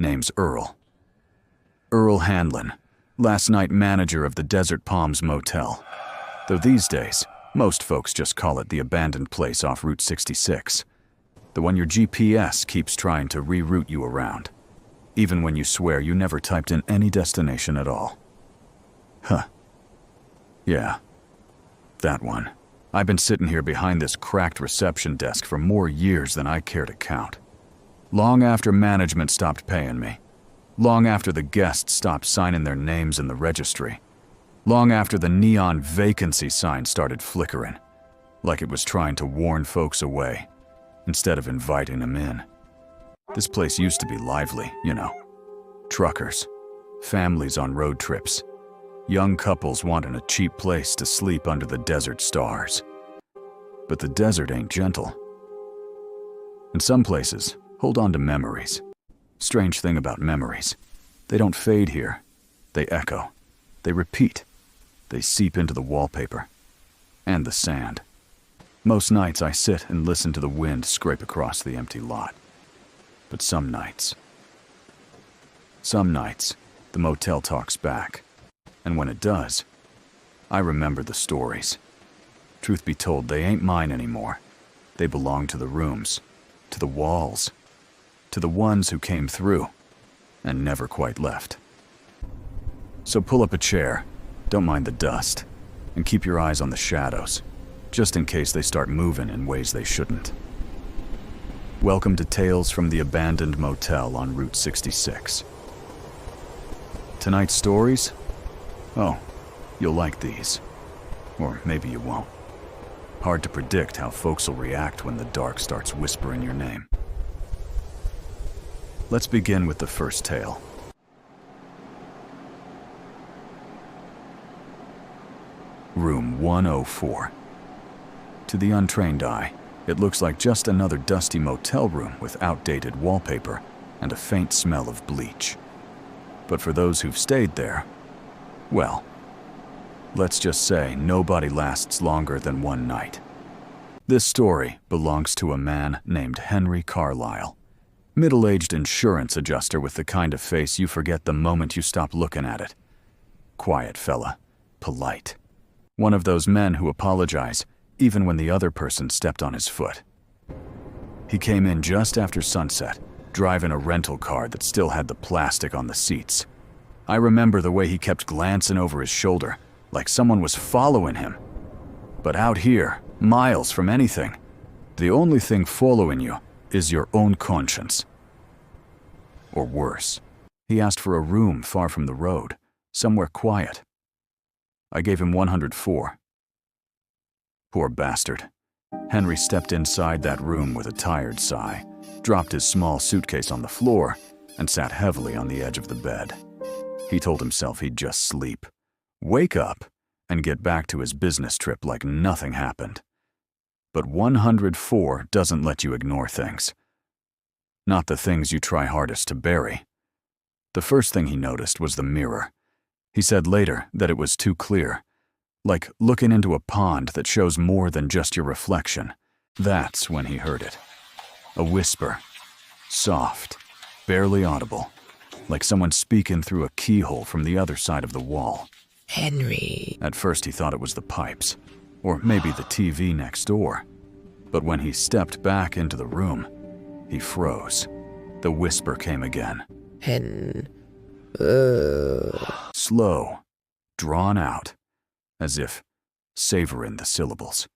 Name's Earl. Earl Hanlon, last night manager of the Desert Palms Motel. Though these days, most folks just call it the abandoned place off Route 66. The one your GPS keeps trying to reroute you around, even when you swear you never typed in any destination at all. Huh. Yeah, that one. I've been sitting here behind this cracked reception desk for more years than I care to count. Long after management stopped paying me. Long after the guests stopped signing their names in the registry. Long after the neon vacancy sign started flickering, like it was trying to warn folks away, instead of inviting them in. This place used to be lively, you know. Truckers, families on road trips, young couples wanting a cheap place to sleep under the desert stars. But the desert ain't gentle. In some places, hold on to memories. Strange thing about memories. They don't fade here. They echo. They repeat. They seep into the wallpaper. And the sand. Most nights I sit and listen to the wind scrape across the empty lot. But some nights, the motel talks back. And when it does, I remember the stories. Truth be told, they ain't mine anymore. They belong to the rooms, to the walls, to the ones who came through and never quite left. So pull up a chair, don't mind the dust, and keep your eyes on the shadows, just in case they start moving in ways they shouldn't. Welcome to Tales from the Abandoned Motel on Route 66. Tonight's stories? Oh, you'll like these. Or maybe you won't. Hard to predict how folks will react when the dark starts whispering your name. Let's begin with the first tale. Room 104. To the untrained eye, it looks like just another dusty motel room with outdated wallpaper and a faint smell of bleach. But for those who've stayed there, well, let's just say nobody lasts longer than one night. This story belongs to a man named Henry Carlisle. Middle-aged insurance adjuster with the kind of face you forget the moment you stop looking at it. Quiet fella, polite. One of those men who apologize even when the other person stepped on his foot. He came in just after sunset, driving a rental car that still had the plastic on the seats. I remember the way he kept glancing over his shoulder, like someone was following him. But out here, miles from anything, the only thing following you is your own conscience. Or worse, he asked for a room far from the road, somewhere quiet. I gave him 104. Poor bastard. Henry stepped inside that room with a tired sigh, dropped his small suitcase on the floor, and sat heavily on the edge of the bed. He told himself he'd just sleep, wake up, and get back to his business trip like nothing happened. But 104 doesn't let you ignore things. Not the things you try hardest to bury. The first thing he noticed was the mirror. He said later that it was too clear, like looking into a pond that shows more than just your reflection. That's when he heard it. A whisper, soft, barely audible, like someone speaking through a keyhole from the other side of the wall. Henry. At first he thought it was the pipes, or maybe the TV next door. But when he stepped back into the room, he froze. The whisper came again. Slow, drawn out, as if savoring the syllables.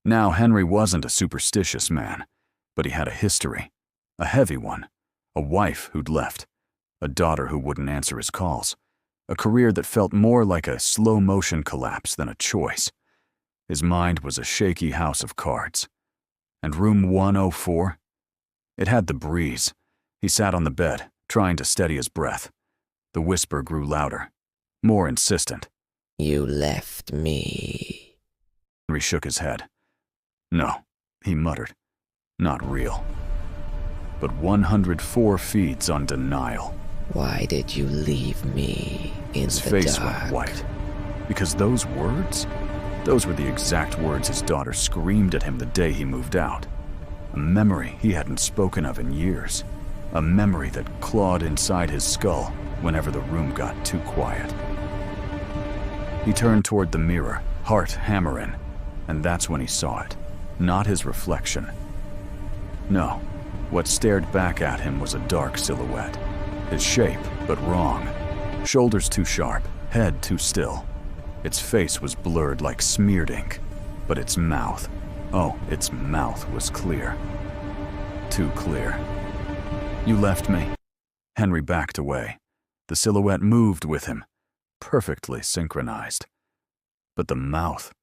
Now Henry wasn't a superstitious man, but he had a history, a heavy one, a wife who'd left, a daughter who wouldn't answer his calls, a career that felt more like a slow-motion collapse than a choice. His mind was a shaky house of cards. And room 104? It had the breeze. He sat on the bed, trying to steady his breath. The whisper grew louder, more insistent. You left me. Henry shook his head. No, he muttered. Not real. But 104 feeds on denial. Why did you leave me in His the face dark? went white. Because those words? Those were the exact words his daughter screamed at him the day he moved out. A memory he hadn't spoken of in years. a memory that clawed inside his skull whenever the room got too quiet. He turned toward the mirror, heart hammering, and that's when he saw it, not his reflection. No, what stared back at him was a dark silhouette. Its shape, but wrong. Shoulders too sharp, head too still. Its face was blurred like smeared ink, but its mouth, its mouth was clear. Too clear. "You left me." Henry backed away. The silhouette moved with him, perfectly synchronized. But the mouth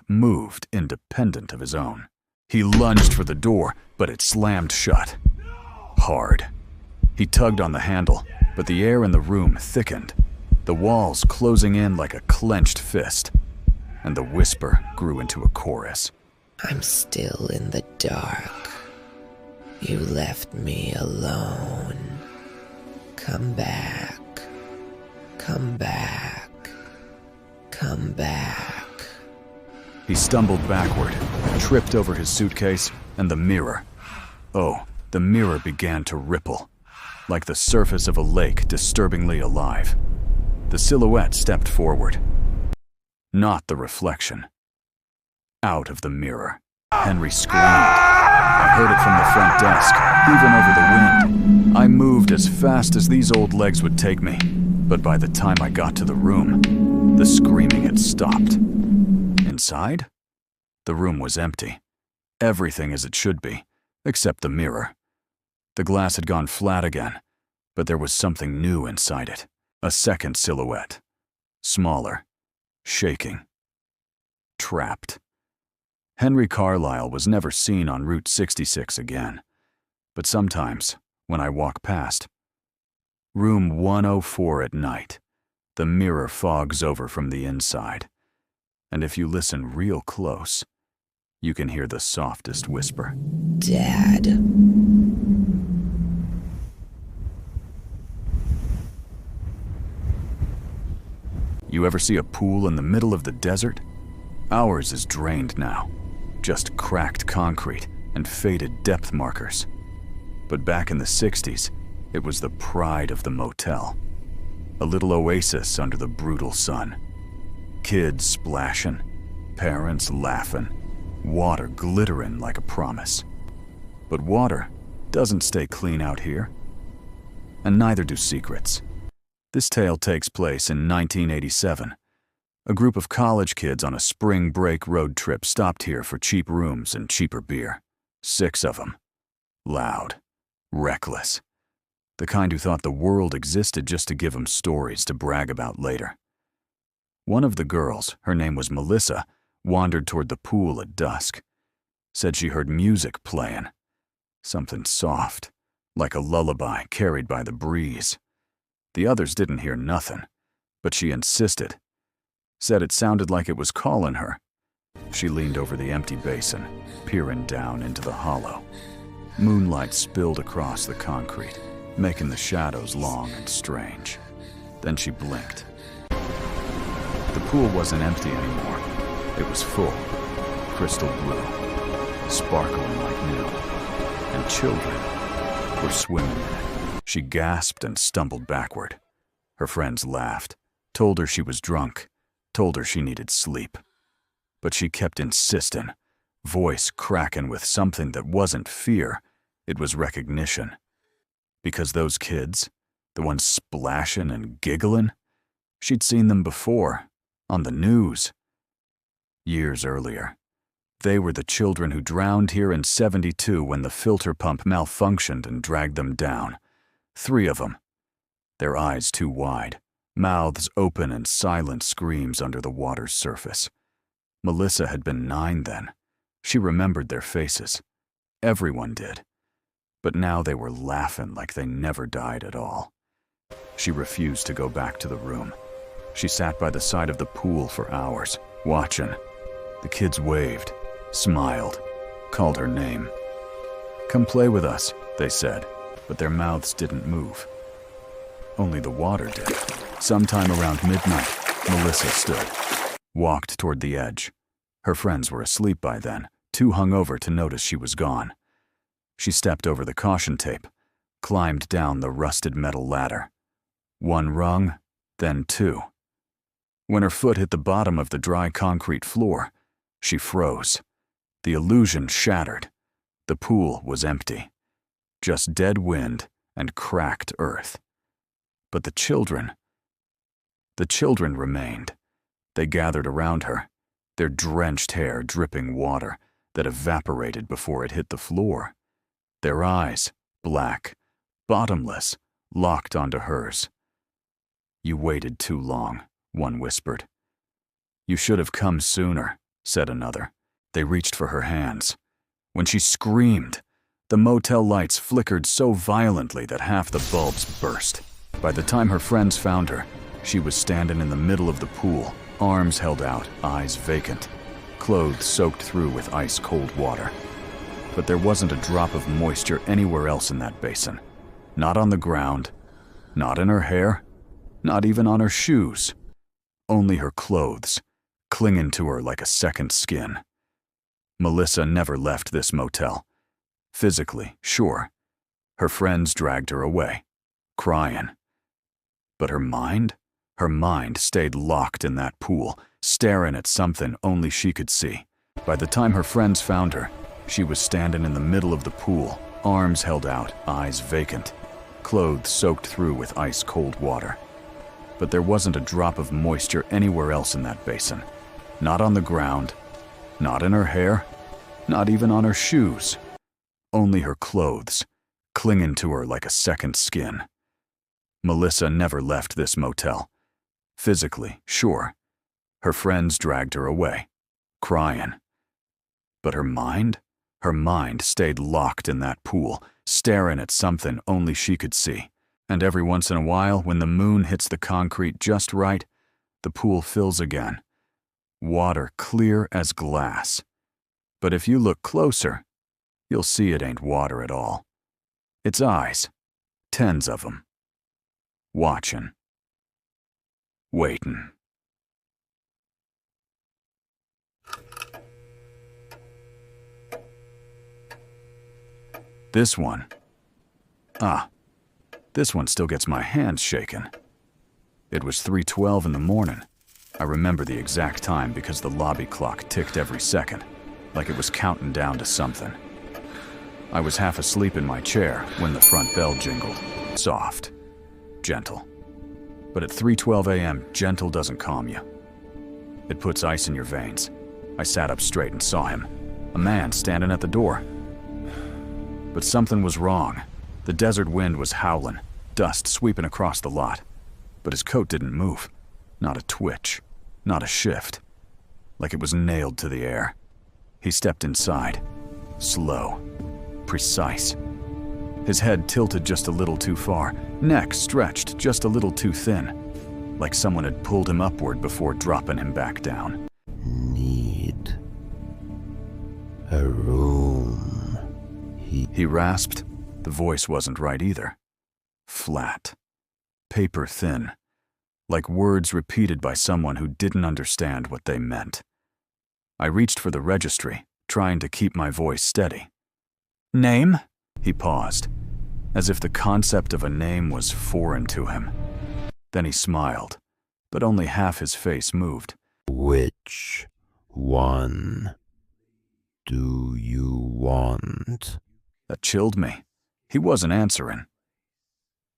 moved independent of his own. He lunged for the door, but it slammed shut. Hard. He tugged on the handle, but the air in the room thickened, the walls closing in like a clenched fist, and the whisper grew into a chorus. I'm still in the dark. You left me alone. Come back. Come back. Come back. He stumbled backward, tripped over his suitcase, and the mirror. Oh, the mirror began to ripple, like the surface of a lake disturbingly alive. The silhouette stepped forward. Not the reflection. Out of the mirror. Henry screamed. I heard it from the front desk, even over the wind. I moved as fast as these old legs would take me, but by the time I got to the room, the screaming had stopped. Inside? The room was empty. Everything as it should be, except the mirror. The glass had gone flat again, but there was something new inside it. A second silhouette. Smaller. Shaking. Trapped. Henry Carlisle was never seen on Route 66 again. But sometimes, when I walk past, Room 104 at night, the mirror fogs over from the inside. And if you listen real close, you can hear the softest whisper. Dad. You ever see a pool in the middle of the desert? Ours is drained now. Just cracked concrete and faded depth markers. But back in the 60s, it was the pride of the motel. A little oasis under the brutal sun. Kids splashing, parents laughing, water glittering like a promise. But water doesn't stay clean out here. And neither do secrets. This tale takes place in 1987. A group of college kids on a spring break road trip stopped here for cheap rooms and cheaper beer. 6 of them. Loud. Reckless. The kind who thought the world existed just to give them stories to brag about later. One of the girls, her name was Melissa, wandered toward the pool at dusk. Said she heard music playing. Something soft, like a lullaby carried by the breeze. The others didn't hear nothing, but she insisted. Said it sounded like it was calling her. She leaned over the empty basin, peering down into the hollow. Moonlight spilled across the concrete, making the shadows long and strange. Then she blinked. The pool wasn't empty anymore. It was full, crystal blue, sparkling like new, and children were swimming in it. She gasped and stumbled backward. Her friends laughed, told her she was drunk, told her she needed sleep. But she kept insisting, voice cracking with something that wasn't fear, it was recognition. Because those kids, the ones splashing and giggling, she'd seen them before, on the news. Years earlier. They were the children who drowned here in '72 when the filter pump malfunctioned and dragged them down. 3 of them. Their eyes too wide, mouths open and silent screams under the water's surface. Melissa had been 9 then. She remembered their faces. Everyone did. But now they were laughing like they never died at all. She refused to go back to the room. She sat by the side of the pool for hours, watching. The kids waved, smiled, called her name. "Come play with us," they said, but their mouths didn't move. Only the water did. Sometime around midnight, Melissa stood, walked toward the edge. Her friends were asleep by then, too hungover to notice she was gone. She stepped over the caution tape, climbed down the rusted metal ladder. One rung, then two. When her foot hit the bottom of the dry concrete floor, she froze. The illusion shattered. The pool was empty. Just dead wind and cracked earth. But the children remained. They gathered around her, their drenched hair dripping water that evaporated before it hit the floor. Their eyes, black, bottomless, locked onto hers. "You waited too long," one whispered. "You should have come sooner," said another. They reached for her hands. When she screamed, the motel lights flickered so violently that half the bulbs burst. By the time her friends found her, she was standing in the middle of the pool, arms held out, eyes vacant, clothes soaked through with ice-cold water. But there wasn't a drop of moisture anywhere else in that basin. Not on the ground, not in her hair, not even on her shoes. Only her clothes, clinging to her like a second skin. Melissa never left this motel. Physically, sure. Her friends dragged her away, crying. But her mind stayed locked in that pool, staring at something only she could see. By the time her friends found her, she was standing in the middle of the pool, arms held out, eyes vacant, clothes soaked through with ice-cold water. But there wasn't a drop of moisture anywhere else in that basin. Not on the ground, not in her hair, not even on her shoes. Only her clothes, clinging to her like a second skin. Melissa never left this motel. Physically, sure. Her friends dragged her away, crying. But her mind stayed locked in that pool, staring at something only she could see. And every once in a while, when the moon hits the concrete just right, the pool fills again. Water clear as glass. But if you look closer, you'll see it ain't water at all. It's eyes, tens of them. Watching. Waiting. This one still gets my hands shaking. It was 3:12 in the morning. I remember the exact time because the lobby clock ticked every second, like it was counting down to something. I was half asleep in my chair when the front bell jingled. Soft. Gentle. But at 3:12 a.m., gentle doesn't calm you. It puts ice in your veins. I sat up straight and saw him. A man standing at the door. But something was wrong. The desert wind was howling, dust sweeping across the lot. But his coat didn't move. Not a twitch. Not a shift. Like it was nailed to the air. He stepped inside. Slow. Precise. His head tilted just a little too far, neck stretched just a little too thin, like someone had pulled him upward before dropping him back down. Need a room, he rasped. The voice wasn't right either. Flat. Paper thin. Like words repeated by someone who didn't understand what they meant. I reached for the registry, trying to keep my voice steady. "Name?" He paused, as if the concept of a name was foreign to him. Then he smiled, but only half his face moved. Which one do you want? That chilled me. He wasn't answering.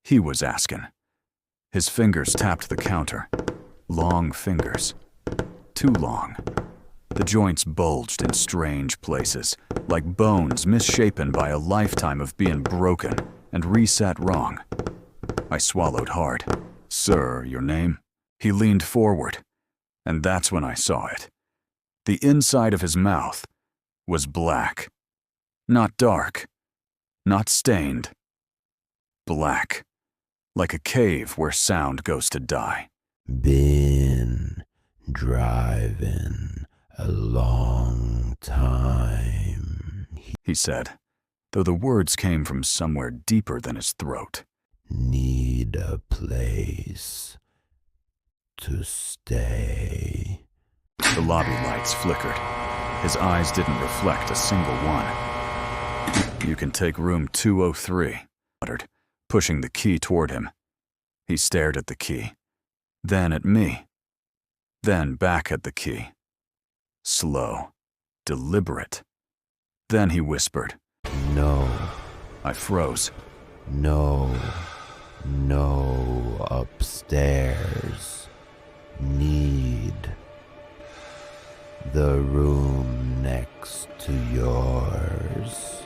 He was asking. His fingers tapped the counter. Long fingers. Too long. The joints bulged in strange places, like bones misshapen by a lifetime of being broken and reset wrong. I swallowed hard. "Sir, your name?" He leaned forward, and that's when I saw it. The inside of his mouth was black. Not dark. Not stained. Black. Like a cave where sound goes to die. Been driving a long time, he said, though the words came from somewhere deeper than his throat. Need a place to stay. The lobby lights flickered. His eyes didn't reflect a single one. You can take room 203, I muttered, pushing the key toward him. He stared at the key, then at me, then back at the key. Slow, deliberate. Then he whispered, No. I froze. No. No upstairs. Need the room next to yours.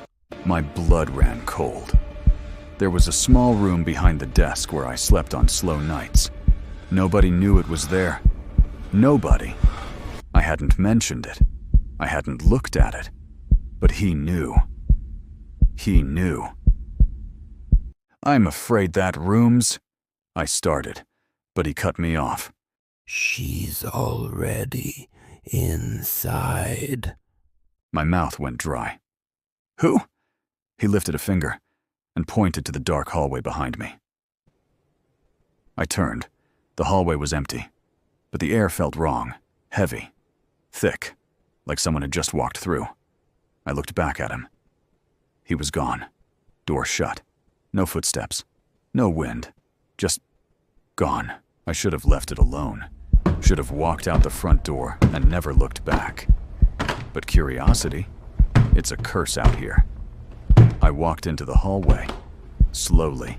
My blood ran cold. There was a small room behind the desk where I slept on slow nights. Nobody knew it was there. Nobody. I hadn't mentioned it. I hadn't looked at it. But he knew. He knew. I'm afraid that room's... I started, but he cut me off. She's already inside. My mouth went dry. Who? He lifted a finger and pointed to the dark hallway behind me. I turned. The hallway was empty, but the air felt wrong, heavy, thick, like someone had just walked through. I looked back at him. He was gone. Door shut. No footsteps. No wind. Just gone. I should have left it alone. Should have walked out the front door and never looked back. But curiosity, it's a curse out here. I walked into the hallway, slowly,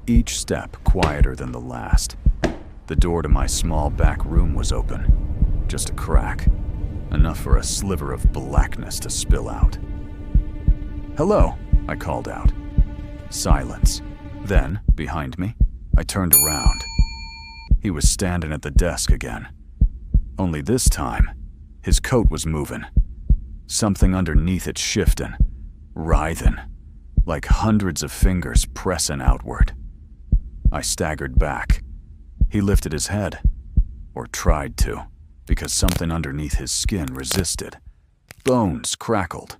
each step quieter than the last. The door to my small back room was open, just a crack, enough for a sliver of blackness to spill out. Hello, I called out. Silence. Then, behind me, I turned around. He was standing at the desk again. Only this time, his coat was moving. Something underneath it shifting, writhing, like hundreds of fingers pressing outward. I staggered back. He lifted his head, or tried to, because something underneath his skin resisted. Bones crackled,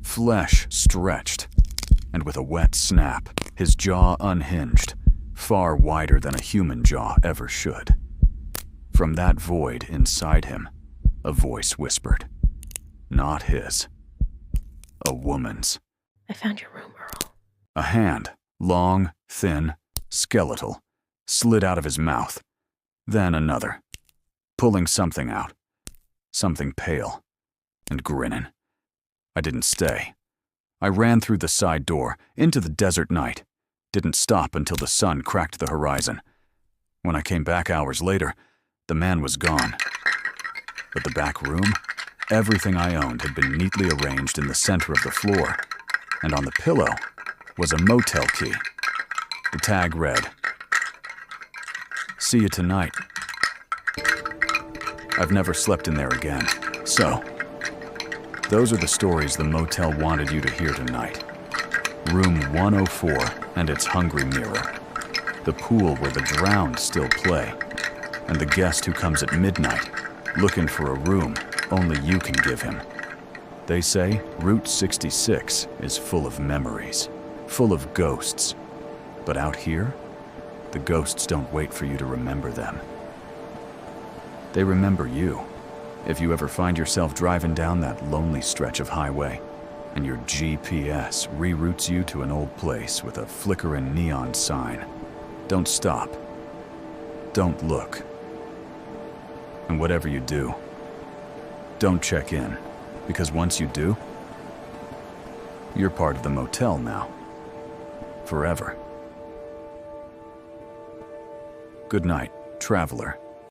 flesh stretched, and with a wet snap, his jaw unhinged, far wider than a human jaw ever should. From that void inside him, a voice whispered. Not his. A woman's. I found your room, Earl. A hand, long, thin, skeletal, slid out of his mouth. Then another, pulling something out. Something pale, and grinning. I didn't stay. I ran through the side door, into the desert night. Didn't stop until the sun cracked the horizon. When I came back hours later, the man was gone. But the back room, everything I owned had been neatly arranged in the center of the floor, and on the pillow was a motel key. The tag read, "See you tonight." I've never slept in there again, so those are the stories the motel wanted you to hear tonight. Room 104 and its hungry mirror. The pool where the drowned still play, and the guest who comes at midnight looking for a room only you can give him. They say Route 66 is full of memories, full of ghosts. But out here, the ghosts don't wait for you to remember them. They remember you. If you ever find yourself driving down that lonely stretch of highway, and your GPS reroutes you to an old place with a flickering neon sign, don't stop. Don't look. And whatever you do, don't check in, because once you do, you're part of the motel now. Forever. Good night, traveler.